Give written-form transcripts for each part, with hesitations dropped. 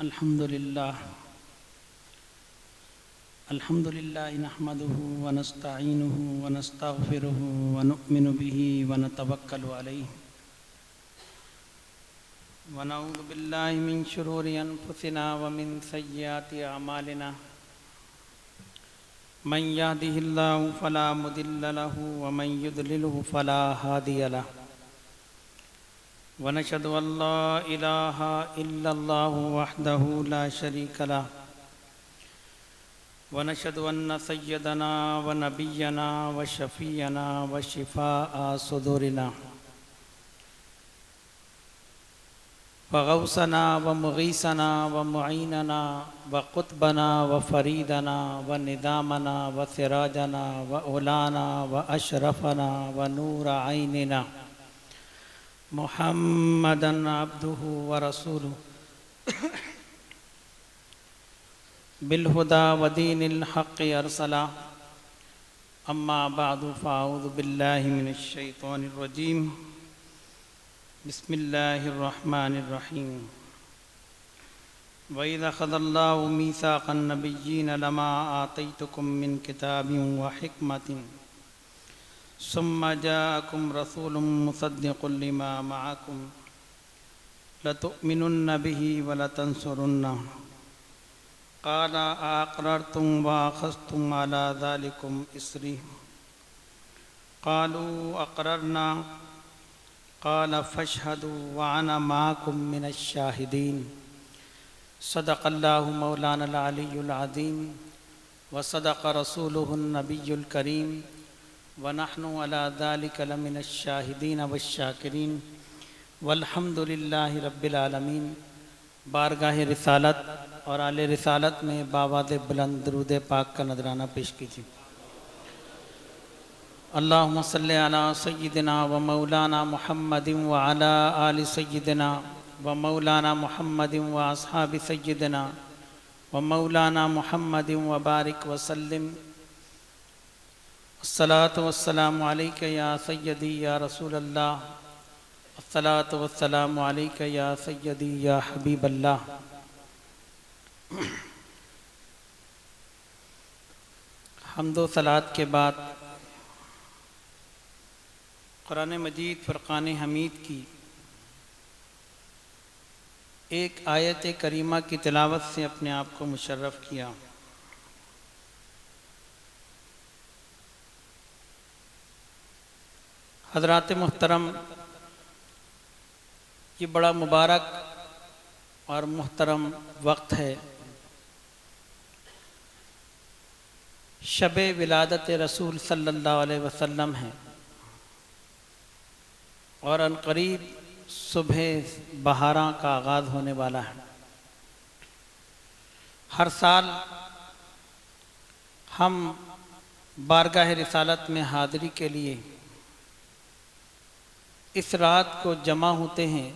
अल्हम्दुलिल्लाह नहमदुहु व नस्तईनुहु व नस्तगफिरुहु व नु'मिनु बिही व नतवक्कलु अलैहि व नऊज़ु बिल्लाहि मिन शुरूरि अनफुसिना व मिन सय्यिआति अमालिना मन यहदिहिल्लाहु फला मुदिल्ल लहु व मन युद्लिलहु फला हादिय लहु व नशहदु अन ला इलाहा इल्लल्लाहु वहदहु ला शरीक लहु व नशहदु अन्न सय्यदना व नबिय्यना व शफीअना व शिफाअ सुदूरिना व गौसना व मुगीसना व मुईनना व कुतबना व फरीदना व निदामना व सिराजना व उलाना व अशरफना व नूर आइनिना मुहम्मदन अब्दुहु व रसूलुहु बिलहुदा व दीनिल हक़्क़ि अरसला अम्मा बअदु फ़अऊज़ु बिल्लाहि मिनश शैतानिर रजीम बिस्मिल्लाहिर रहमानिर रहीम व इज़ अख़ज़ल्लाहु मीसाक़न नबिय्यीन लमा आतैतुकुम मिन किताबिन व हिकमतिन सुम्मा जाअकुम रसूलुम मुसद्दिक़ुन लिमा मअकुम लतुअ्मिनुन्न बिही व लतंसुरुन्नहु क़ाल अअक़ररतुम व अख़ज़्तुम अला ज़ालिकुम इस्री क़ालू अक़ररना क़ाल फ़अशहदू व अना मअकुम मिनश शाहिदीन सदक़ल्लाहु मौलानल अलियुल अज़ीम व सदक़ रसूलुहुन नबियुल करीम व नहनु अला ज़ालिका लमिनश शाहिदीन वश्शाकिरीन वल्हम्दुलिल्लाहि रब्बिल आलमीन। बारगाह रिसालत और आले रिसालत में बावाज़ बुलंद दरूद पाक का नजराना पेश कीजिए। अल्लाहुम्मा सल्लि अला सय्यिदिना व मौलाना मुहम्मदिन व अला आलि सय्यिदिना व मौलाना मुहम्मदिन व अस्हाबि सय्यिदिना व मौलाना मुहम्मदिन व बारिक व सल्लिम। अस्सलातु वस्सलामु अलैका या सय्यदी या रसूलल्लाह, अस्सलातु वस्सलामु अलैका या सय्यदी या हबीबल्लाह। हम्दो सलात के बाद कुरान मजीद फ़ुरक़ान हमीद की एक आयत करीमा की तिलावत से अपने आप को मुशर्रफ किया। हज़रात मुहतरम, ये बड़ा मुबारक और मुहतरम वक्त है। शब विलादत रसूल सल्लल्लाहु अलैहि वसल्लम है और अनक़रीब सुबह बहारा का आगाज़ होने वाला है। हर साल हम बारगाह रिसालत में हाज़िरी के लिए इस रात को जमा होते हैं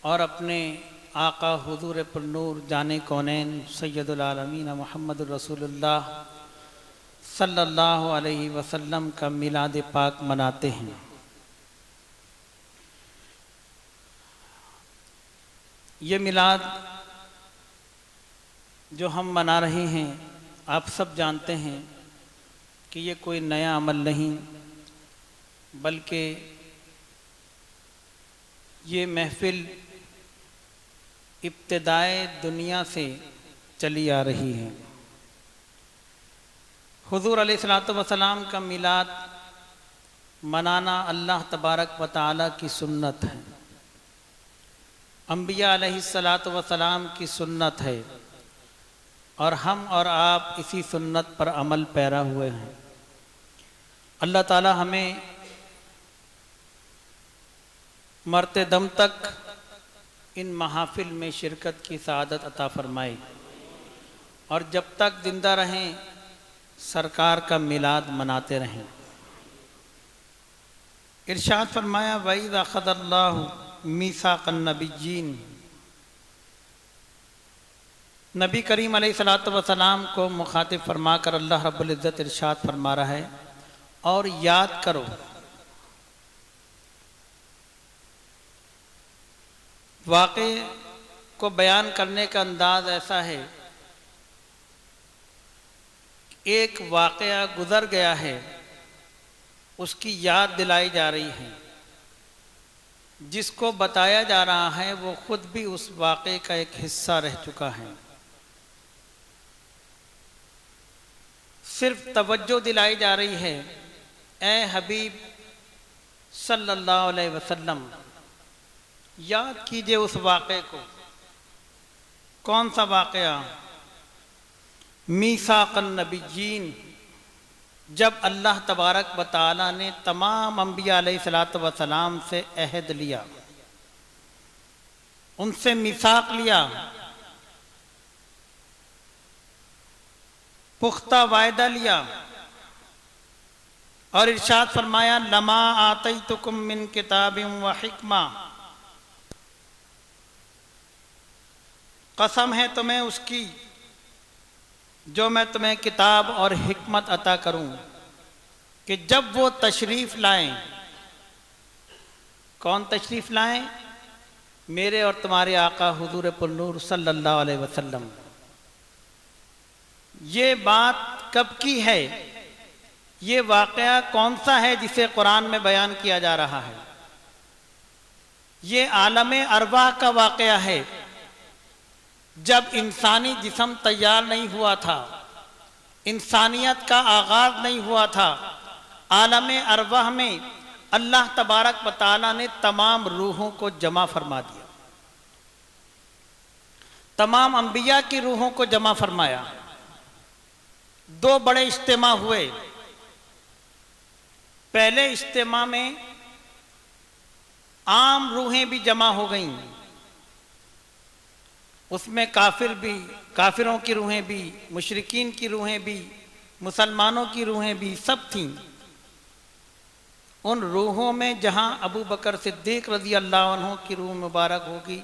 और अपने आका हुज़ूर पुरनूर जाने कौनैन सय्यदुल आलमीन मुहम्मदुर रसूलुल्लाह सल्लल्लाहु अलैहि वसल्लम का मिलाद पाक मनाते हैं। ये मिलाद जो हम मना रहे हैं, आप सब जानते हैं कि ये कोई नया अमल नहीं, बल्कि ये महफ़िल इब्तिदाए दुनिया से चली आ रही है। हुज़ूर अलैहिस्सलातु वस्सलाम का मिलाद मनाना अल्लाह तबारक व तआला की सुन्नत है, अंबिया अलैहिस्सलातु वस्सलाम की सुन्नत है और हम और आप इसी सुन्नत पर अमल पैरा हुए हैं। अल्लाह ताला हमें मरते दम तक इन महाफिल में शिरकत की सआदत अता फरमाए और जब तक जिंदा रहें सरकार का मिलाद मनाते रहें। इरशाद फरमाया वइज़ अख़ज़ल्लाहु मीसाक़न नबिय्यीन। नबी करीम अलैहिस्सलातु वस्सलाम को मुखातिब फरमाकर अल्लाह रब्बुल इज़्ज़त इरशाद फरमा रहा है, और याद करो वाक़ई को बयान करने का अंदाज ऐसा है, एक वाक़या गुज़र गया है, उसकी याद दिलाई जा रही है। जिसको बताया जा रहा है वो खुद भी उस वाक़े का एक हिस्सा रह चुका है। सिर्फ तवज्जो दिलाई जा रही है, ए हबीब सल्लल्लाहु अलैहि वसल्लम, याद कीजिए उस वाक़े को। कौन सा वाक़या? मीसाक़न नबिय्यीन, जब अल्लाह तबारक व तआला ने तमाम अंबिया अलैहिस्सलातु वस्सलाम से अहद लिया, उनसे मीसाक लिया, पुख्ता वायदा लिया और इरशाद फरमाया, लमा आतैतुकुम मिन किताबिन व हिक्मा, कसम है तुम्हें उसकी जो मैं तुम्हें किताब और हिकमत अता करूं, कि जब वो तशरीफ़ लाएं। कौन तशरीफ़ लाएं? मेरे और तुम्हारे आका हुजूर पुन्नूर सल्लल्लाहु अलैहि वसल्लम। ये बात कब की है? ये वाक़या कौन सा है जिसे कुरान में बयान किया जा रहा है? ये आलम अरवाह का वाक़या है, जब इंसानी जिस्म तैयार नहीं हुआ था, इंसानियत का आगाज नहीं हुआ था। आलम अरवाह में अल्लाह तबारक व तआला ने तमाम रूहों को जमा फरमा दिया, तमाम अंबिया की रूहों को जमा फरमाया। दो बड़े इज्तिमा हुए। पहले इज्तिमा में आम रूहें भी जमा हो गईं, उसमें काफिरों की रूहें भी, मुशरिकीन की रूहें भी, मुसलमानों की रूहें भी, सब थीं। उन रूहों में जहां अबू बकर सिद्दीक रज़ी अल्लाह अन्हु की रूह मुबारक होगी,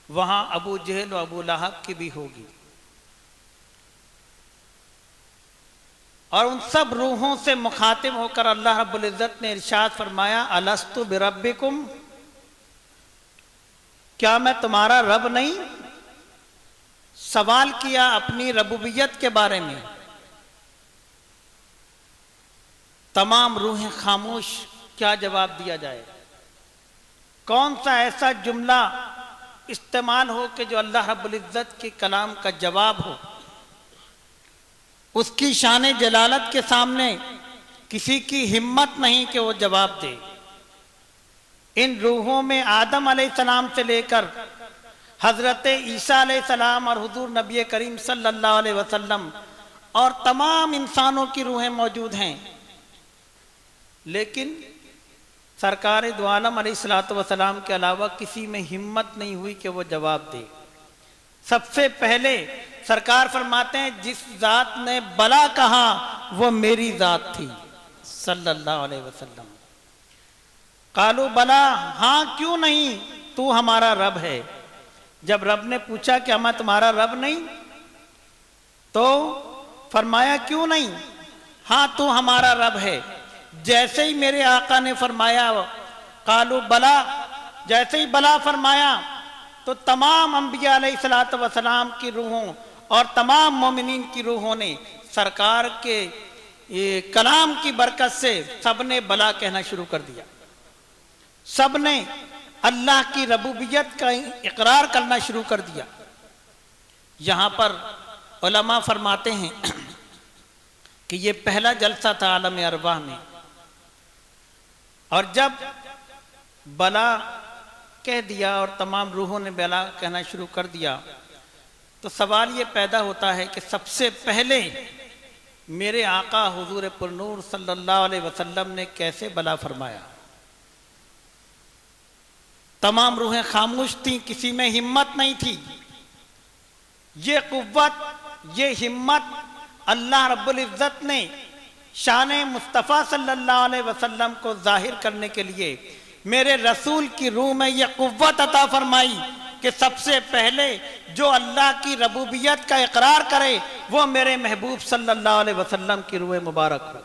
वहां अबू जहल और अबू लहब की भी होगी। और उन सब रूहों से मुखातिब होकर अल्लाह रब्बुल इज़्ज़त ने इरशाद फरमाया, अलस्तु बिरब्बिकुम, क्या मैं तुम्हारा रब नहीं? सवाल किया अपनी रबूबियत के बारे में। तमाम रूहें खामोश, क्या जवाब दिया जाए? कौन सा ऐसा जुमला इस्तेमाल हो कि जो अल्लाह रब्बुल इज़्ज़त के कलाम का जवाब हो? उसकी शान जलालत के सामने किसी की हिम्मत नहीं कि वो जवाब दे। इन रूहों में आदम अलैहिस्सलाम से लेकर हजरत ईसा अलैहिस्सलाम और हुजूर नबी करीम सल्लल्लाहु अलैहि वसल्लम और तमाम इंसानों की रूहें मौजूद हैं, लेकिन सरकार दो आलम अलैहिस्सलातु वस्सलाम के अलावा किसी में हिम्मत नहीं हुई कि वो जवाब दे। सबसे पहले सरकार फरमाते हैं, जिस जात ने बला कहा वो मेरी जात थी सल्लल्लाहु अलैहि वसल्लम। कालू बला, हाँ क्यों नहीं, तू हमारा रब है। जब रब ने पूछा कि मैं तुम्हारा रब नहीं, तो फरमाया क्यों नहीं, हाँ तू हमारा रब है। जैसे ही मेरे आका ने फरमाया कालू बला, जैसे ही बला फरमाया, तो तमाम अंबिया अलैहिस्सलातु वस्सलाम की रूहों और तमाम मोमिनीन की रूहों ने सरकार के ये कलाम की बरकत से सबने बला कहना शुरू कर दिया। सबने अल्लाह की रबूबियत का इकरार करना शुरू कर दिया। यहाँ पर उलमा फरमाते हैं कि ये पहला जलसा था आलम अरवाह में, और जब बला कह दिया और तमाम रूहों ने बला कहना शुरू कर दिया, तो सवाल ये पैदा होता है कि सबसे पहले मेरे आका हुजूर पुरनूर सल्लल्लाहु अलैहि वसल्लम ने कैसे बला फरमाया? तमाम रूहें खामोश थीं, किसी में हिम्मत नहीं थी। ये कुव्वत, ये हिम्मत अल्लाह रब्बुल इज़्ज़त ने शान मुस्तफ़ा सल्लल्लाहु अलैहि वसल्लम को जाहिर करने के लिए मेरे रसूल की रूह में यह कुव्वत अता फरमाई कि सबसे पहले जो अल्लाह की रबूबियत का इकरार करे वो मेरे महबूब सल्लल्लाहु अलैहि वसल्लम की रूह मुबारक हो।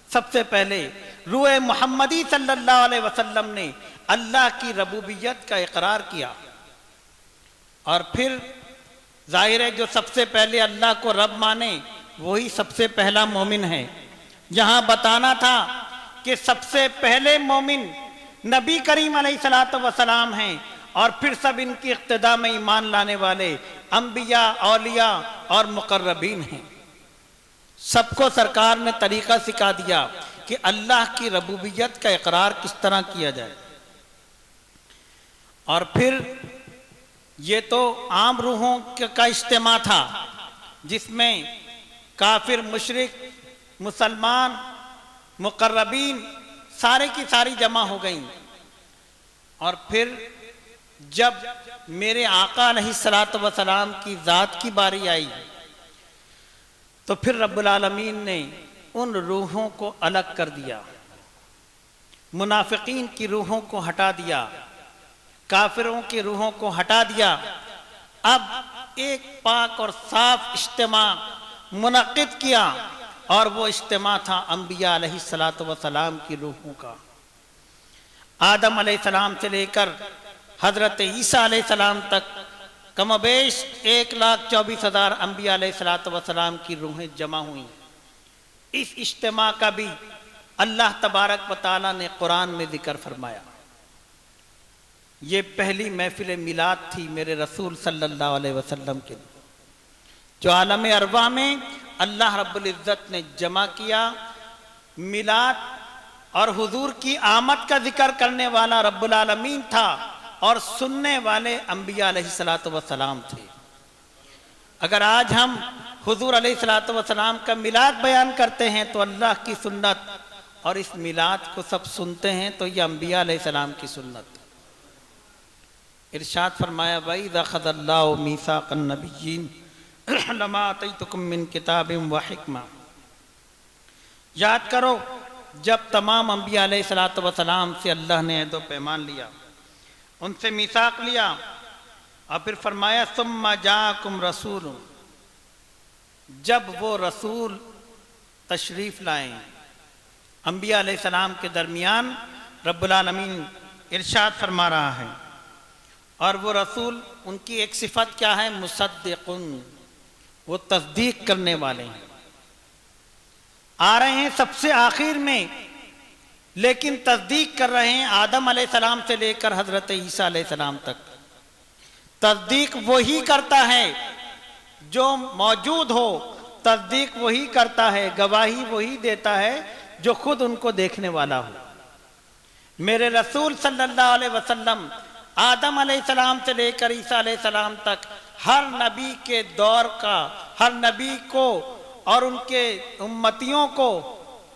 सबसे पहले रूह मुहम्मदी सल्लल्लाहु अलैहि वसल्लम ने अल्लाह की रबूबियत का इकरार किया। और फिर जाहिर है जो सबसे पहले अल्लाह को रब माने वही सबसे पहला मोमिन है। जहां बताना था कि सबसे पहले मोमिन नबी करीम अलैहिस्सलातु वस्सलाम हैं और फिर सब इनकी इक्तिदा में ईमान लाने वाले अंबिया, औलिया और मुकर्रबीन हैं। सबको सरकार ने तरीका सिखा दिया कि अल्लाह की रबूबियत का इकरार किस तरह किया जाए। और फिर ये तो आम रूहों का इज्तिमा था जिसमें काफिर, मुशरिक, मुसलमान, मुकर्रबीन सारे की सारी जमा हो गई। और फिर जब मेरे आका अलैहिस्सलातु वस्सलाम की ज़ात की बारी आई तो फिर रब्बुल आलमीन ने उन रूहों को अलग कर दिया, मुनाफिकीन की रूहों को हटा दिया, काफिरों की रूहों को हटा दिया। अब एक पाक और साफ इज्तिमा मुनक्किद किया और वो इज्तिमा था अंबिया अलैहिस्सलातु वस्सलाम की रूहों का। आदम अलैहिस्सलाम से लेकर हजरत ईसा अलैहिस्सलाम तक कमोबेश 1,24,000 अंबिया अलैहिस्सलातु वस्सलाम की रूहें जमा हुई। इस इज्तिमा का भी अल्लाह तबारक व तआला ने कुरान में जिक्र फरमाया। ये पहली महफिल मिलाद थी मेरे रसूल सल्लल्लाहु अलैहि वसल्लम के लिए, जो आलम अरवा में अल्लाह रब्बुल इज़्ज़त ने जमा किया। मिलाद और हुजूर की आमद का जिक्र करने वाला रब्बुल आलमीन था और सुनने वाले अंबिया अलैहिस्सलातु वस्सलाम थे। अगर आज हम हुजूर अलैहिस्सलातु वस्सलाम का मिलाद बयान करते हैं तो अल्लाह की सुन्नत, और इस मिलाद को सब सुनते हैं तो ये अंबिया अलैहिस्सलाम की सुन्नत। इरशाद फरमाया भाई ज़ख़ज़ल्लाहु मीसाक़न नबिय्यीन लमा आतैतुकुम मिन किताबिन व हिक्मा। याद करो जब तमाम अंबिया अलैहिस्सलातु वस्सलाम से अल्लाह ने अहद व पैमान लिया, उनसे मीसाक लिया, और फिर फरमाया सुम्मा जाकुम रसूल, जब वो रसूल तशरीफ लाएं अंबिया अलैहिस्सलाम के दरमियान, रब्बुल आलमीन इरशाद फरमा रहा है। और वो रसूल, उनकी एक सिफत क्या है? मुसद्दिकुन, वो तस्दीक करने वाले हैं। आ रहे हैं सबसे आखिर में, लेकिन तस्दीक कर रहे हैं आदम अलैहिस्सलाम से लेकर हजरत ईसा अलैहिस्सलाम तक। तस्दीक वही करता है जो मौजूद हो, तस्दीक वही करता है, गवाही वही देता है जो खुद उनको देखने वाला हो। मेरे रसूल सल्लल्लाहु अलैहि वसल्लम आदम अलैहिस्सलाम से लेकर ईसा अलैहिस्सलाम तक हर नबी के दौर का, हर नबी को और उनके उम्मतियों को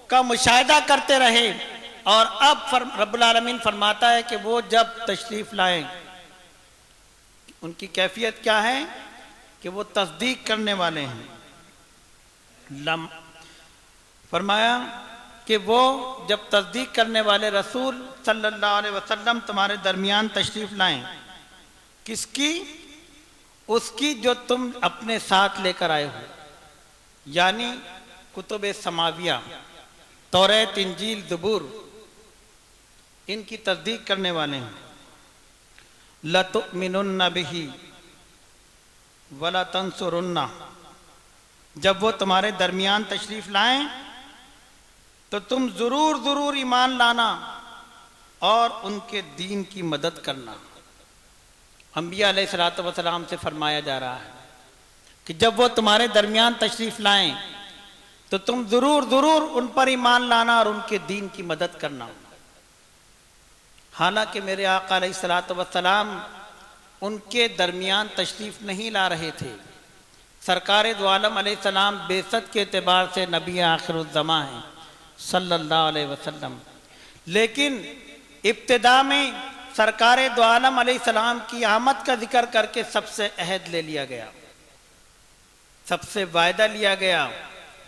का मुशाहिदा करते रहे। और अब रब्बुल आलमीन फरमाता है कि वो जब तशरीफ लाएं, उनकी कैफियत क्या है कि वो तस्दीक करने वाले हैं। फरमाया कि वो जब तस्दीक करने वाले रसूल सल्लल्लाहु अलैहि वसल्लम तुम्हारे दरमियान तशरीफ लाएं, किसकी? उसकी जो तुम अपने साथ लेकर आए हो, यानी कुतुब समाविया, तौरात, इंजील, ज़बूर, इनकी तस्दीक करने वाले हैं। लतुमिनुन्न बिही वला तंसुरुन्ना, जब वो तुम्हारे दरमियान तशरीफ लाएं तो तुम जरूर ईमान लाना और उनके दीन की मदद करना। अंबिया अलैहिस्सलातु वस्सलाम से फरमाया जा रहा है कि जब वो तुम्हारे दरमियान तशरीफ लाएं तो तुम जरूर उन पर ईमान लाना और उनके दीन की मदद करना। हालांकि मेरे आका अलैहिस्सलातु वस्सलाम उनके दरमियान तशरीफ नहीं ला रहे थे। सरकार दो आलम अलैहिस्सलाम बेसत के एतबार से नबी आखिरुज़्ज़मा हैं सल्लल्लाहु अलैहि वसल्लम, लेकिन इब्तिदा में सरकार दो आलम अलैहिस्सलाम की आमद का जिक्र करके सबसे अहद ले लिया गया, सबसे वायदा लिया गया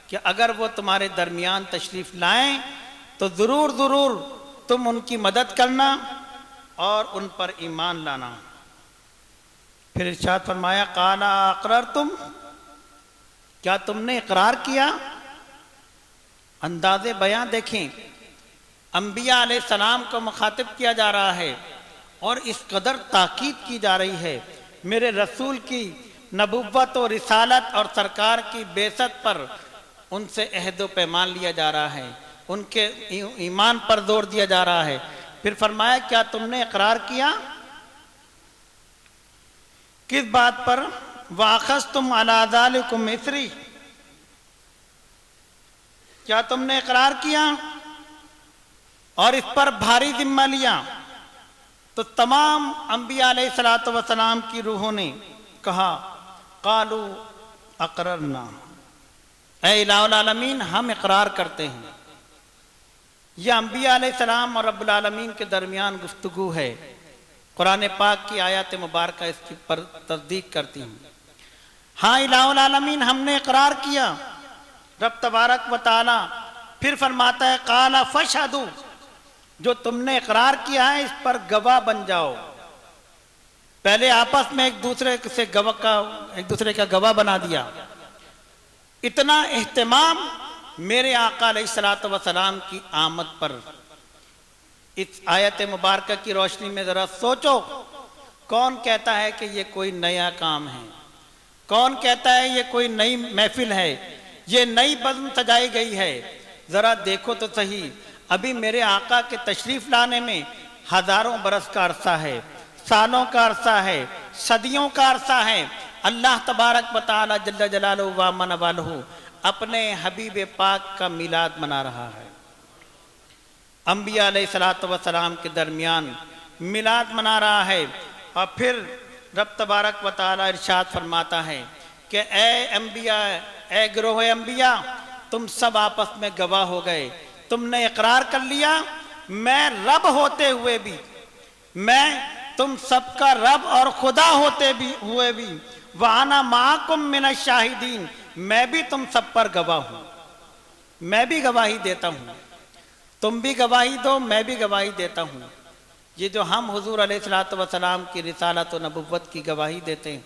कि अगर वो तुम्हारे दरमियान तशरीफ लाएं तो जरूर तुम उनकी मदद करना और उन पर ईमान लाना। फिर इरशाद फरमाया काला अक़ररतुम, क्या तुमने इकरार किया? अंदाज़े बयां देखें, अंबिया अलैहिस्सलाम को मुखातिब किया जा रहा है और इस कदर ताकीद की जा रही है मेरे रसूल की नबुव्वत और रिसालत और सरकार की बेसत पर उनसे अहद व पैमान लिया जा रहा है, उनके ईमान पर जोर दिया जा रहा है। फिर फरमाया क्या तुमने इकरार किया? किस बात पर? वाखस्तुम अला ज़ालिकुम मिस्री, क्या तुमने इकरार किया और इस पर भारी जिम्मा लिया? तो तमाम अंबिया अलैहिस्सलातु वस्सलाम की रूहों ने कहा कालू अकररना, ऐ इलाहुल आलमीन हम इकरार करते हैं। यह अंबिया अलैहिस्सलाम और रब्बुल आलमीन के दरमियान गुफ्तगू है। कुरान पाक की आयत मुबारक इसकी पर तस्दीक करती हैं। हाँ इलाहुल आलमीन हमने इकरार किया। रब तबारक व तआला फिर फरमाता है काला फशहदू, जो तुमने इकरार किया है इस पर गवाह बन जाओ। पहले आपस में एक दूसरे का गवाह बना दिया। इतना एहतमाम मेरे आका अलैहिस्सलातु वस्सलाम की आमद पर। इस आयत मुबारक की रोशनी में जरा सोचो, कौन कहता है कि ये कोई नया काम है? कौन कहता है ये कोई नई महफिल है, ये नई बज़्म सजाई गई है? जरा देखो तो सही, अभी मेरे आका के तशरीफ लाने में हजारों बरस का अरसा है, सालों का अरसा है, सदियों का अरसा है। अल्लाह तबारक व तआला जल्ल जलालुहु व मन वालहु अपने हबीब पाक का मिलाद मना रहा है। अंबिया अलैहिस्सलातु वस्सलाम के दरमियान मिलाद मना रहा है। और फिर रब तबारक व तआला इरशाद फरमाता है कि ए अंबिया, ए गिरोह अंबिया, तुम सब आपस में गवाह हो गए, तुमने इकरार कर लिया मैं रब होते हुए भी, मैं तुम सबका रब और खुदा होते हुए भी, वाना माकुम मिनश शाहिदीन, मैं भी तुम सब पर गवाह हूं, मैं भी गवाही देता हूं, तुम भी गवाही दो, मैं भी गवाही देता हूं। ये जो हम हुजूर अलैहिस्सलातु वस्सलाम की रिसालत और नबुव्वत की गवाही देते हैं,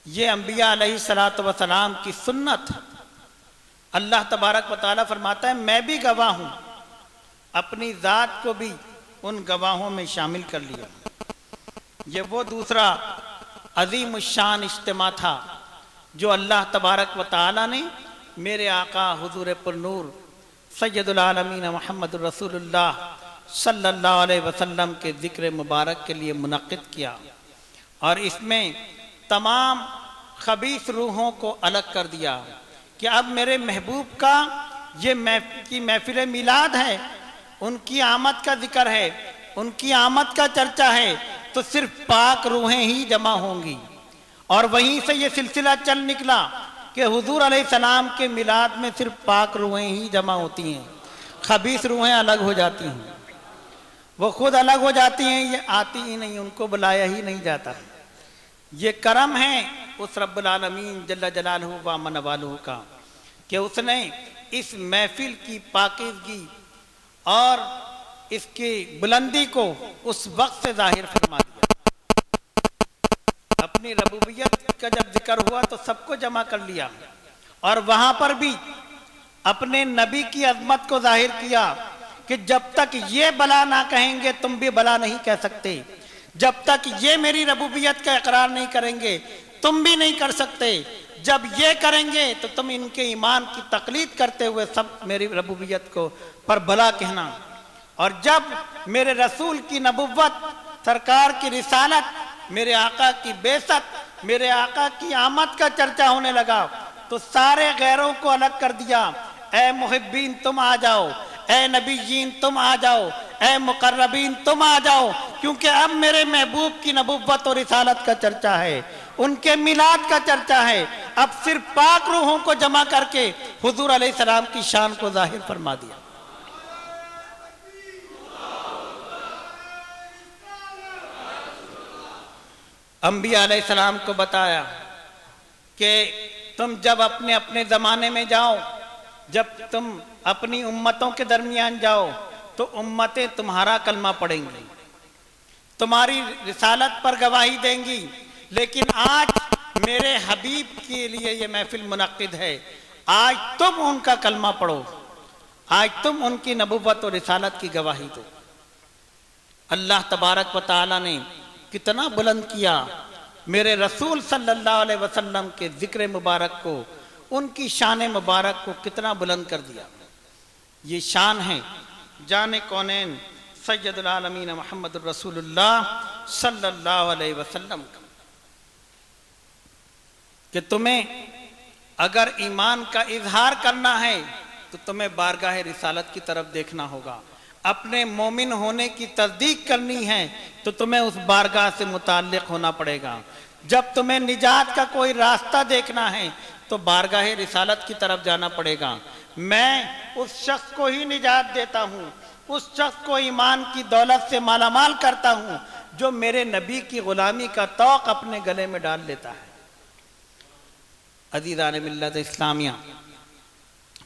ये अंबिया अलैहिस्सलातु वस्सलाम की सुन्नत। अल्लाह तबारक व तआला फरमाता है मैं भी गवाह हूं, अपनी जात को भी उन गवाहों में शामिल कर लिया। ये वो दूसरा अजीम शान इज्तिमा था जो अल्लाह तबारक व तआला ने मेरे आका हुजूर पुरनूर सय्यदुल आलमीन मुहम्मदुर रसूलुल्लाह सल्लल्लाहु अलैहि वसल्लम के ज़िक्र मुबारक के लिए मुनक़्क़िद किया। और इसमें तमाम खबीस रूहों को अलग कर दिया कि अब मेरे महबूब का ये महफिल मिलाद है, उनकी आमद का जिक्र है, उनकी आमद का चर्चा है, तो सिर्फ पाक रूहें ही जमा होंगी। और वहीं से ये सिलसिला चल निकला कि हुजूर अलैहिस्सलाम के मिलाद में सिर्फ पाक रूहें ही जमा होती हैं, खबीस रूहें अलग हो जाती हैं, वो खुद अलग हो जाती हैं, ये आती ही नहीं, उनको बुलाया ही नहीं जाता। ये करम है उस रब्बुल आलमीन जल्ल जलालहु व मन वालहु का कि उसने इस महफिल की पाकीज़गी और इसकी बुलंदी को उस वक्त से जाहिर फरमा दिया। अपनी रबूबियत का जब जिक्र हुआ तो सबको जमा कर लिया, और वहां पर भी अपने नबी की अजमत को जाहिर किया कि जब तक ये बला ना कहेंगे तुम भी बला नहीं कह सकते, जब तक ये मेरी रबूबियत का इकरार नहीं करेंगे तुम भी नहीं कर सकते, जब ये करेंगे तो तुम इनके ईमान की तकलीद करते हुए सब मेरी रबूबियत को पर भला कहना। और जब मेरे रसूल की नबुव्वत, सरकार की रिसालत, मेरे आका की बेसत, मेरे आका की आमद का चर्चा होने लगा तो सारे गैरों को अलग कर दिया। ए मुहिब्बीन तुम आ जाओ, ए नबीयीन तुम आ जाओ, ए मुकर्रबीन तुम आ जाओ, क्योंकि अब मेरे महबूब की नबुव्वत और रिसालत का चर्चा है, उनके मिलाद का चर्चा है। अब सिर्फ पाक रूहों को जमा करके हुजूर अलैहिस्सलाम की शान को जाहिर फरमा दिया। अंबिया अलैहिस्सलाम को बताया कि तुम जब अपने अपने ज़माने में जाओ, जब तुम अपनी उम्मतों के दरमियान जाओ तो उम्मतें तुम्हारा कलमा पढ़ेंगी, तुम्हारी रिसालत पर गवाही देंगी। लेकिन आज मेरे हबीब के लिए ये महफिल मुनक्किद है, आज तुम उनका कलमा पढ़ो, आज तुम उनकी नबुव्वत और रिसालत की गवाही दो। अल्लाह तबारक व तआला ने कितना बुलंद किया मेरे रसूल सल्लल्लाहु अलैहि वसल्लम के जिक्र मुबारक को, उनकी शान मुबारक को कितना बुलंद कर दिया। ये शान है जाने कौनैन सैयदुल आलमीन मुहम्मदुर रसूलुल्लाह सल्लल्लाहु अलैहि वसल्लम का, कि तुम्हें अगर ईमान का इजहार करना है तो तुम्हें बारगाह रिसालत की तरफ देखना होगा। अपने मोमिन होने की तस्दीक करनी है तो तुम्हें उस बारगाह से मुताल्लिक होना पड़ेगा। जब तुम्हें निजात का कोई रास्ता देखना है तो बारगाह रिसालत की तरफ जाना पड़ेगा। मैं उस शख्स को ही निजात देता हूँ, उस शख्स को ईमान की दौलत से मालामाल करता हूँ जो मेरे नबी की गुलामी का तौक अपने गले में डाल लेता है। अज़ीज़ान मिल्लत इस्लामिया,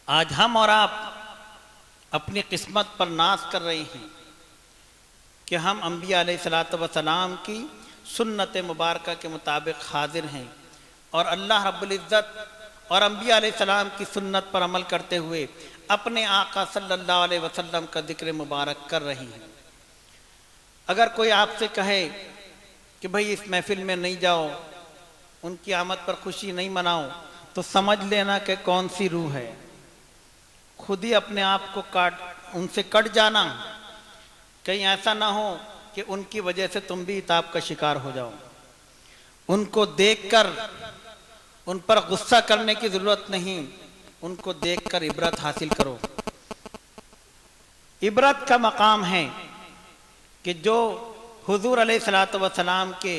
आज हम और आप अपनी किस्मत पर नाज कर रहे हैं कि हम अंबिया अलैहिस्सलातु वस्सलाम की सुन्नत मुबारक के मुताबिक हाजिर हैं और अल्लाह रब्बुल इज़्ज़त और अंबिया अलैहिस्सलाम की सुन्नत पर अमल करते हुए अपने आका सल्लल्लाहु अलैहि वसल्लम का जिक्र मुबारक कर रही हैं। अगर कोई आपसे कहे कि भाई इस महफिल में नहीं जाओ, उनकी आमद पर खुशी नहीं मनाओ, तो समझ लेना कि कौन सी रूह है। खुद ही अपने आप को उनसे कट जाना, कहीं ऐसा ना हो कि उनकी वजह से तुम भी इताब का शिकार हो जाओ। उनको देखकर उन पर गुस्सा करने की जरूरत नहीं, उनको देखकर इबरत हासिल करो। इबरत का मकाम है कि जो हुजूर अलैहिस्सलातु वस्सलाम के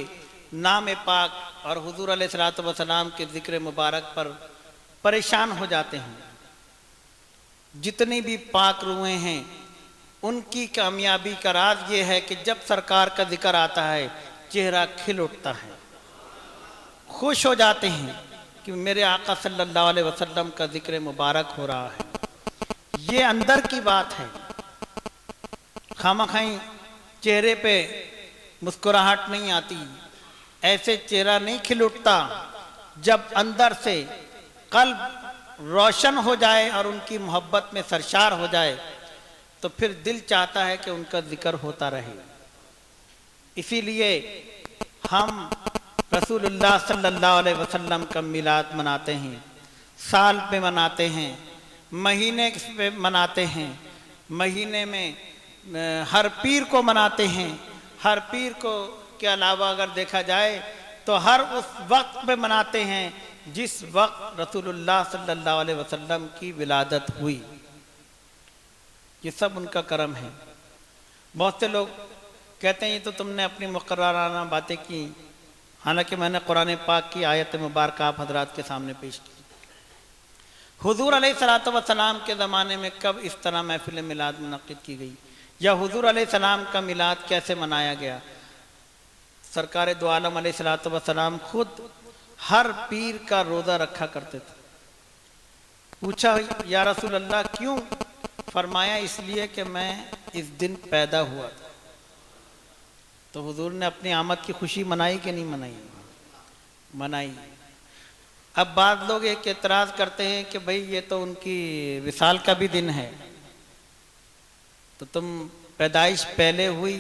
नाम पाक और हुजूर अलैहिस्सलातु वस्सलाम के जिक्र मुबारक पर परेशान हो जाते हैं। जितनी भी पाक रूहें हैं उनकी कामयाबी का राज ये है कि जब सरकार का जिक्र आता है चेहरा खिल उठता है, खुश हो जाते हैं कि मेरे आका सल्लल्लाहु अलैहि वसल्लम का जिक्र मुबारक हो रहा है। ये अंदर की बात है। खामखाई चेहरे पे मुस्कुराहट नहीं आती, ऐसे चेहरा नहीं खिल उठता। जब अंदर से कल्ब रोशन हो जाए और उनकी मोहब्बत में सरशार हो जाए तो फिर दिल चाहता है कि उनका जिक्र होता रहे। इसीलिए हम रसूलुल्लाह सल्लल्लाहु अलैहि वसल्लम का मिलाद मनाते हैं, साल पे मनाते हैं, महीने पे मनाते हैं, महीने में हर पीर को मनाते हैं। हर पीर को के अलावा अगर देखा जाए तो हर उस वक्त पे मनाते हैं जिस वक्त रसूलुल्लाह सल्लल्लाहु अलैहि वसल्लम की विलादत हुई। ये सब उनका करम है। बहुत से लोग कहते हैं ये तो तुमने अपनी मुकर्रराना बातें की, हालांकि मैंने कुरान पाक की आयत मुबारक आप हजरात के सामने पेश की। हुजूर अलैहिस्सलातु वस्सलाम के ज़माने में कब इस तरह महफिल मिलाद मुनक़्क़िद की गई या हुजूर अलैहिस्सलाम का मिलाद कैसे मनाया गया। सरकार दो आलम अलैहिस्सलातु वस्सलाम खुद हर पीर का रोज़ा रखा करते थे। पूछा या रसूल अल्लाह क्यों? फरमाया इसलिए कि मैं इस दिन पैदा हुआ था। तो हुजूर ने अपनी आमद की खुशी मनाई कि नहीं मनाई? मनाई। अब बाद लोग एक एतराज़ करते हैं कि भाई ये तो उनकी विसाल का भी दिन है, तो तुम पैदाइश पहले हुई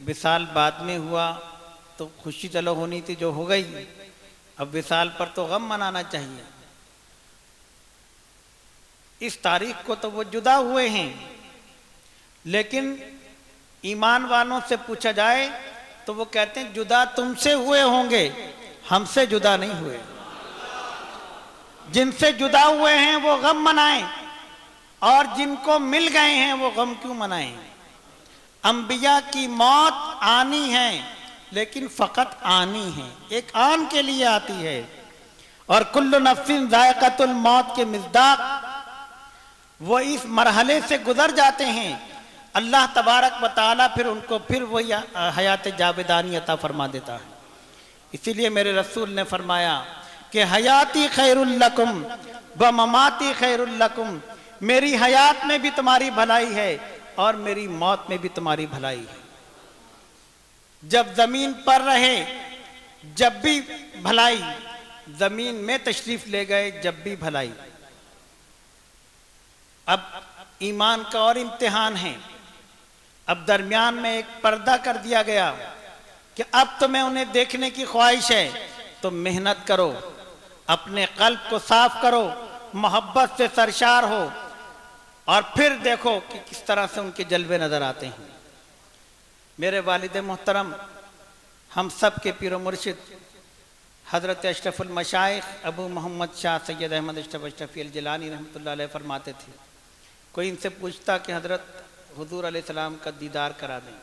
विसाल बाद में हुआ, तो खुशी चलो होनी थी जो हो गई, अब विसाल पर तो गम मनाना चाहिए। इस तारीख को तो वो जुदा हुए हैं, लेकिन ईमान वालों से पूछा जाए तो वो कहते हैं जुदा तुमसे हुए होंगे, हमसे जुदा नहीं हुए। जिनसे जुदा हुए हैं वो गम मनाएं और जिनको मिल गए हैं वो गम क्यों मनाएं। अंबिया की मौत आनी है लेकिन फकत आनी है, एक आन के लिए आती है। और कुल्लु नफ्सिन जायक़तुल मौत के मिज़दाक़ वो इस मरहले से गुजर जाते हैं। अल्लाह तबारक व तआला फिर उनको फिर वही हयात जावेदानी अता फरमा देता है। इसीलिए मेरे रसूल ने फरमाया कि हयाती खैरुल लकुम व ममाती खैरुल लकुम, मेरी हयात में भी तुम्हारी भलाई है और मेरी मौत में भी तुम्हारी भलाई है। जब जमीन पर रहे जब भी भलाई, जमीन में तशरीफ ले गए जब भी भलाई। अब ईमान का और इम्तिहान है। अब दरमियान में एक पर्दा कर दिया गया कि अब तुम्हें उन्हें देखने की ख्वाहिश है तो मेहनत करो, अपने कल्ब को साफ करो, मोहब्बत से सरशार हो और फिर देखो कि किस तरह से उनके जलवे नजर आते हैं। मेरे वालिद मोहतरम, हम सब के पीर मुर्शिद हज़रत अशरफुल मशाइख अबू मोहम्मद शाह सैयद अहमद अशरफ अशरफी अल जिलानी रहमतुल्लाह अलैह फरमाते थे, कोई इनसे पूछता कि हज़रत हुजूर अलैहिस्सलाम का दीदार करा दें,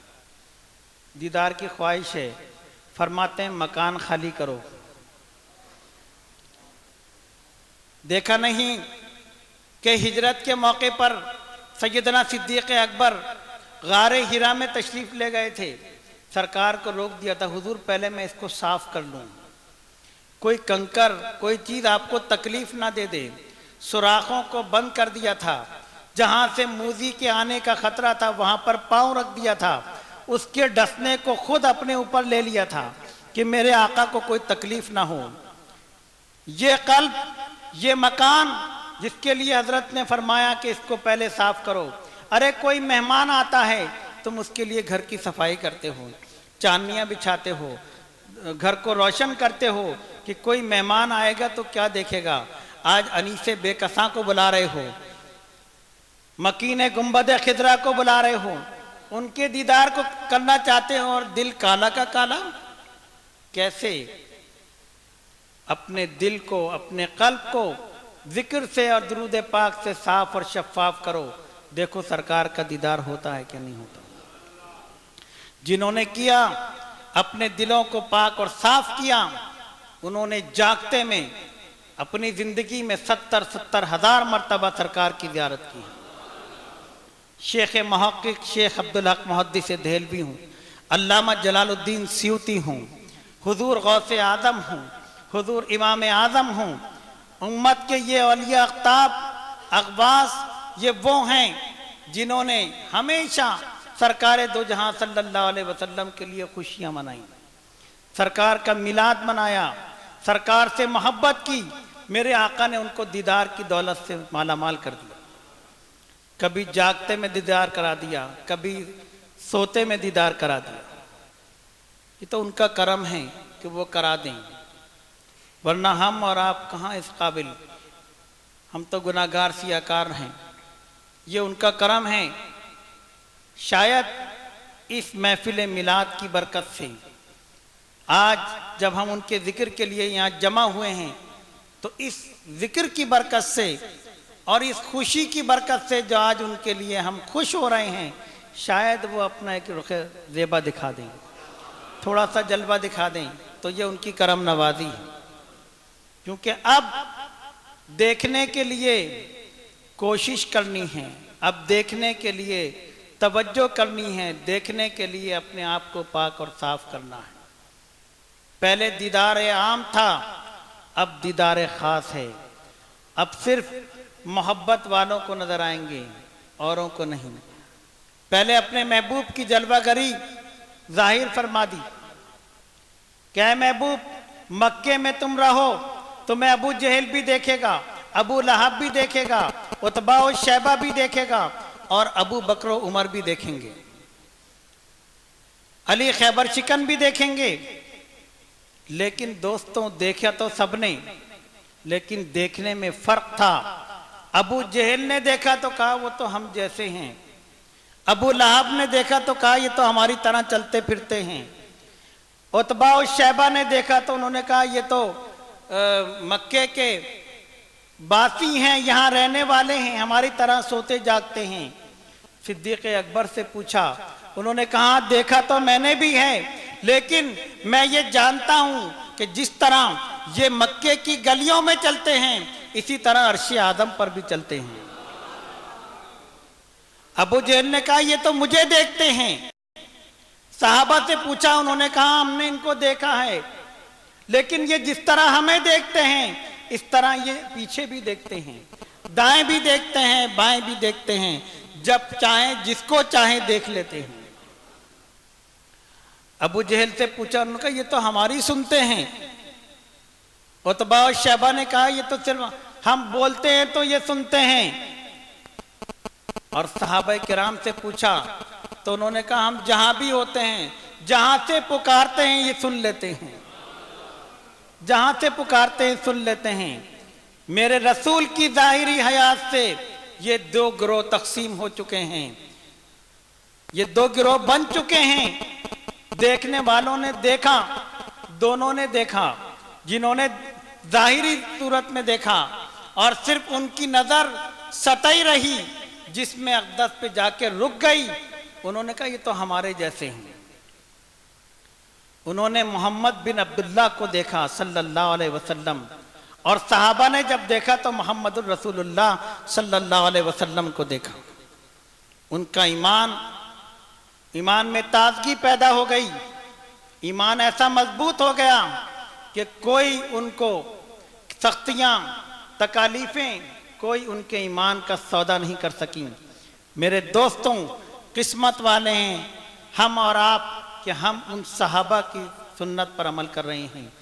दीदार की ख्वाहिश है, फरमाते हैं मकान खाली करो। देखा नहीं कि हिजरत के मौके पर सैयदना सिद्दीक़ अकबर गारे हिरा में तशरीफ ले गए थे, सरकार को रोक दिया था, हुजूर पहले मैं इसको साफ कर लूँ, कोई कंकर कोई चीज आपको तकलीफ ना दे दे। सुराखों को बंद कर दिया था, जहां से मूजी के आने का खतरा था वहां पर पांव रख दिया था, उसके डसने को खुद अपने ऊपर ले लिया था कि मेरे आका को कोई तकलीफ ना हो। ये कल्ब, ये मकान जिसके लिए हजरत ने फरमाया कि इसको पहले साफ करो। अरे कोई मेहमान आता है, तुम उसके लिए घर की सफाई करते हो, चांदनियां बिछाते हो, घर को रोशन करते हो कि कोई मेहमान आएगा तो क्या देखेगा। आज अनीसे बेकसा को बुला रहे हो, मकीने गुंबद खिदरा को बुला रहे हो, उनके दीदार को करना चाहते हो और दिल काला का काला। कैसे अपने दिल को, अपने कल्ब को जिक्र से और दुरूद पाक से साफ और शफाफ करो, देखो सरकार का दीदार होता है कि नहीं होता। जिन्होंने किया, अपने दिलों को पाक और साफ किया, उन्होंने जागते में अपनी जिंदगी में 70 हज़ार मरतबा सरकार की ज़ियारत की। शेख मुहक्किक शेख अब्दुल हक मुहद्दिस देहलवी हूँ, अल्लामा जलालुद्दीन सियूती हूँ, हुजूर गौसे आदम हूँ, हुजूर इमाम आज़म हूँ। उम्मत के ये औलिया अख्ताब अक़बास ये वो हैं जिन्होंने हमेशा सरकार दो जहां सल्लल्लाहु अलैहि वसल्लम के लिए खुशियां मनाई, सरकार का मिलाद मनाया, सरकार से मोहब्बत की। मेरे आका ने उनको दीदार की दौलत से मालामाल कर दिया, कभी जागते में दीदार करा दिया, कभी सोते में दीदार करा दिया। ये तो उनका करम है कि वो करा दें, वरना हम और आप कहाँ इस काबिल, हम तो गुनाहगार सियाकार हैं। ये उनका करम है। शायद इस महफिल मिलाद की बरकत से आज जब हम उनके जिक्र के लिए यहाँ जमा हुए हैं, तो इस जिक्र की बरकत से और इस खुशी की बरकत से जो आज उनके लिए हम खुश हो रहे हैं, शायद वो अपना एक रुख ज़ेबा दिखा दें, थोड़ा सा जलवा दिखा दें, तो ये उनकी करम नवाजी है। क्योंकि अब देखने के लिए कोशिश करनी है, अब देखने के लिए तवज्जो करनी है, देखने के लिए अपने आप को पाक और साफ करना है। पहले दीदार आम था, अब दीदार खास है। अब सिर्फ मोहब्बत वालों को नजर आएंगे, औरों को नहीं। पहले अपने महबूब की जलवागरी जाहिर फरमा दी। क्या महबूब, मक्के में तुम रहो, तुम्हें अबू जहल भी देखेगा, अबू लहब भी देखेगा, उतबा और शैबा भी देखेगा और अबू बकर उमर भी देखेंगे, अली खैबर शिकन भी देखेंगे। लेकिन दोस्तों, देखा तो सबने, लेकिन देखने में फर्क था। अबू जहल ने देखा तो कहा वो तो हम जैसे हैं, अबू लहब ने देखा तो कहा ये तो हमारी तरह चलते फिरते हैं, उतबा और शैबा ने देखा तो उन्होंने कहा ये तो मक्के के बासी हैं, यहाँ रहने वाले हैं, हमारी तरह सोते जागते हैं। सिद्दीक़ अकबर से पूछा, उन्होंने कहा देखा तो मैंने भी है, लेकिन मैं ये जानता हूं कि जिस तरह ये मक्के की गलियों में चलते हैं, इसी तरह अर्श आदम पर भी चलते हैं। अबू जहल ने कहा ये तो मुझे देखते हैं। सहाबा से पूछा, उन्होंने कहा हमने इनको देखा है, लेकिन ये जिस तरह हमें देखते हैं इस तरह ये पीछे भी देखते हैं, दाएं भी देखते हैं, बाएं भी देखते हैं, जब चाहें जिसको चाहें देख लेते हैं। अबू जहल से पूछा, उन्होंने कहा ये तो हमारी सुनते हैं। उतबा और शैबा ने कहा ये तो सिर्फ हम बोलते हैं तो ये सुनते हैं। और सहाबा किराम से पूछा तो उन्होंने कहा हम जहां भी होते हैं, जहां से पुकारते हैं ये सुन लेते हैं, जहां से पुकारते हैं सुन लेते हैं। मेरे रसूल की जाहिरी हयात से ये दो गिरोह तकसीम हो चुके हैं, ये दो गिरोह बन चुके हैं। देखने वालों ने देखा, दोनों ने देखा, जिन्होंने जाहिरी सूरत में देखा और सिर्फ उनकी नजर सतही रही, जिसमें अक़दस पे जाके रुक गई, उन्होंने कहा ये तो हमारे जैसे हैं। उन्होंने मोहम्मद बिन अब्दुल्लाह को देखा सल्लल्लाहु अलैहि वसल्लम, और सहाबा ने जब देखा तो मोहम्मदुर रसूलुल्लाह सल्लल्लाहु अलैहि वसल्लम को देखा। उनका ईमान में ताजगी पैदा हो गई, ईमान ऐसा मजबूत हो गया कि कोई उनको सख्तियां, तकालीफें, कोई उनके ईमान का सौदा नहीं कर सकी। मेरे दोस्तों, किस्मत वाले हैं हम और आप कि हम उन सहाबा की सुन्नत पर अमल कर रहे हैं,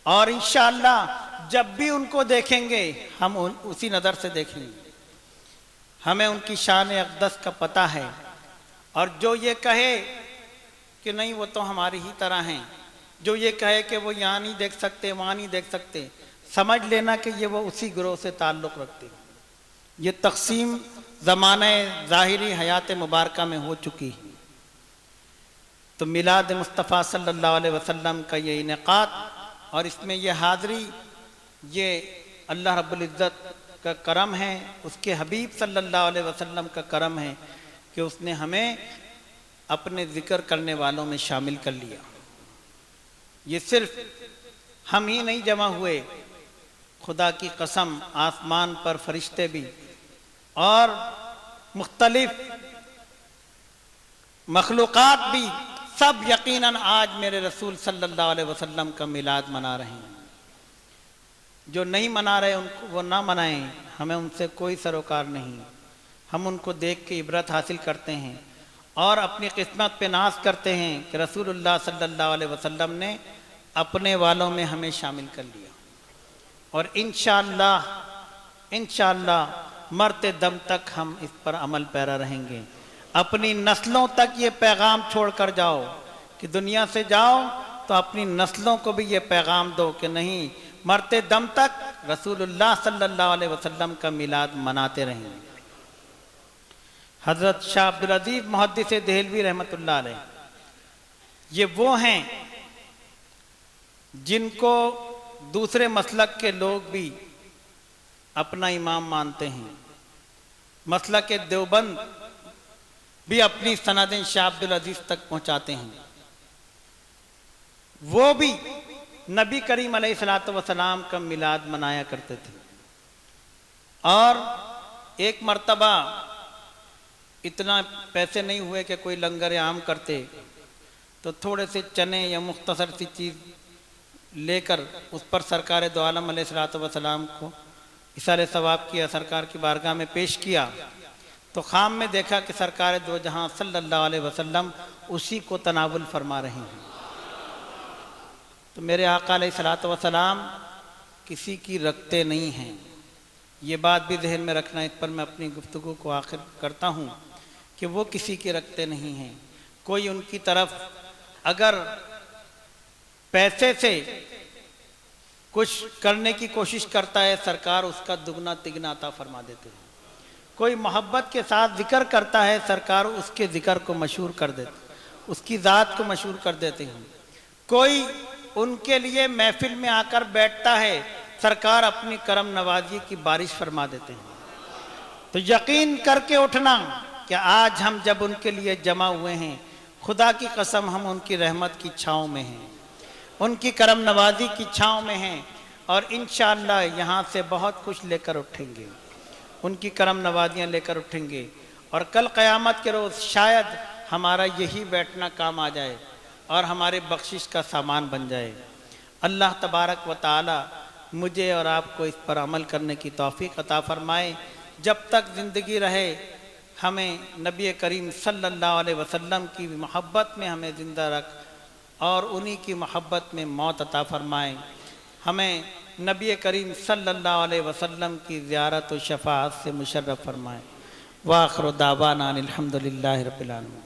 और इंशाअल्लाह जब भी उनको देखेंगे हम उसी नज़र से देखेंगे। हमें उनकी शान अक़दस का पता है, और जो ये कहे कि नहीं वो तो हमारी ही तरह हैं, जो ये कहे कि वो यहाँ नहीं देख सकते, वहाँ नहीं देख सकते, समझ लेना कि ये वो उसी गिरोह से ताल्लुक़ रखते हैं। ये तक़सीम ज़माने ज़ाहिरी हयात मुबारका में हो चुकी है। तो मिलाद मुस्तफ़ा सल्लल्लाहु अलैहि वसल्लम का ये इनेक़ाद और इसमें ये हाज़री, ये अल्लाह रब्बुल इज़्ज़त का करम है, उसके हबीब सल्लल्लाहु अलैहि वसल्लम का करम है कि उसने हमें अपने ज़िक्र करने वालों में शामिल कर लिया। ये सिर्फ हम ही नहीं जमा हुए, खुदा की कसम आसमान पर फरिश्ते भी और मुख्तलिफ मखलूक़ात भी सब यकीनन आज मेरे रसूल सल्लल्लाहु अलैहि वसल्लम का मिलाद मना रहे हैं। जो नहीं मना रहे उनको वो ना मनाएं, हमें उनसे कोई सरोकार नहीं। हम उनको देख के इबरत हासिल करते हैं और अपनी किस्मत पे नाज करते हैं कि रसूलुल्लाह सल्लल्लाहु अलैहि वसल्लम ने अपने वालों में हमें शामिल कर लिया, और इंशाअल्लाह मरते दम तक हम इस पर अमल पैरा रहेंगे। अपनी नस्लों तक ये पैगाम छोड़ कर जाओ कि दुनिया से जाओ तो अपनी नस्लों को भी ये पैगाम दो कि नहीं, मरते दम तक रसूलुल्लाह सल्लल्लाहु अलैहि वसल्लम का मिलाद मनाते रहेंगे। हज़रत शाह अब्दुल अज़ीज़ मुहद्दिस देहलवी रहमतुल्लाह अलैह, ये वो हैं जिनको दूसरे मसलक के लोग भी अपना इमाम मानते हैं। मसलक देवबंद भी अपनी सनदें शाह अब्दुल अज़ीज़ तक पहुंचाते हैं। वो भी नबी करीम अलैहिस्सलातु वस्सलाम का मिलाद मनाया करते थे, और एक मर्तबा इतना पैसे नहीं हुए कि कोई लंगर आम करते, तो थोड़े से चने या मुख्तसर सी चीज़ लेकर उस पर सरकार दो आलम अलैहिस्सलातु वस्सलाम को इसारे सवाब किया, सरकार की बारगाह में पेश किया। तो खाम में देखा कि सरकार दो जहां सल्लल्लाहु अलैहि वसल्लम उसी को तनावुल फरमा रहे हैं। तो मेरे आका अलैहिस्सलातु वस्सलाम किसी की रखते नहीं हैं, ये बात भी जहन में रखना। इस पर मैं अपनी गुफ्तगू को आखिर करता हूँ कि वो किसी के रखते नहीं हैं। कोई उनकी तरफ अगर पैसे से कुछ करने की कोशिश करता है, सरकार उसका दुगना तिगना अता फरमा देते हैं। कोई मोहब्बत के साथ जिक्र करता है, सरकार उसके जिक्र को मशहूर कर देते, उसकी ज़ात को मशहूर कर देते हैं। कोई उनके लिए महफिल में आकर बैठता है, सरकार अपनी करम नवाजी की बारिश फरमा देते हैं। तो यकीन करके उठना कि आज हम जब उनके लिए जमा हुए हैं, खुदा की कसम हम उनकी रहमत की छाँव में हैं, उनकी करम नवाजी की छाँव में हैं, और इंशाअल्लाह यहाँ से बहुत कुछ लेकर उठेंगे, उनकी करम नवाजियाँ लेकर उठेंगे। और कल क़यामत के रोज़ शायद हमारा यही बैठना काम आ जाए और हमारे बख्शिश का सामान बन जाए। अल्लाह तबारक व तआला मुझे और आपको इस पर अमल करने की तौफीक अता फरमाए। जब तक ज़िंदगी रहे हमें नबी करीम सल्लल्लाहु अलैहि वसल्लम की मोहब्बत में हमें ज़िंदा रख, और उन्हीं की मोहब्बत में मौत अता फरमाए। हमें नबी करीम सल्लल्लाहु अलैहि वसल्लम की ज़ियारत व शफ़ाअत से मुशर्रफ़ फरमाए। व आख़िरु दावाना अनिल हम्दुलिल्लाहि रब्बिल आलमीन।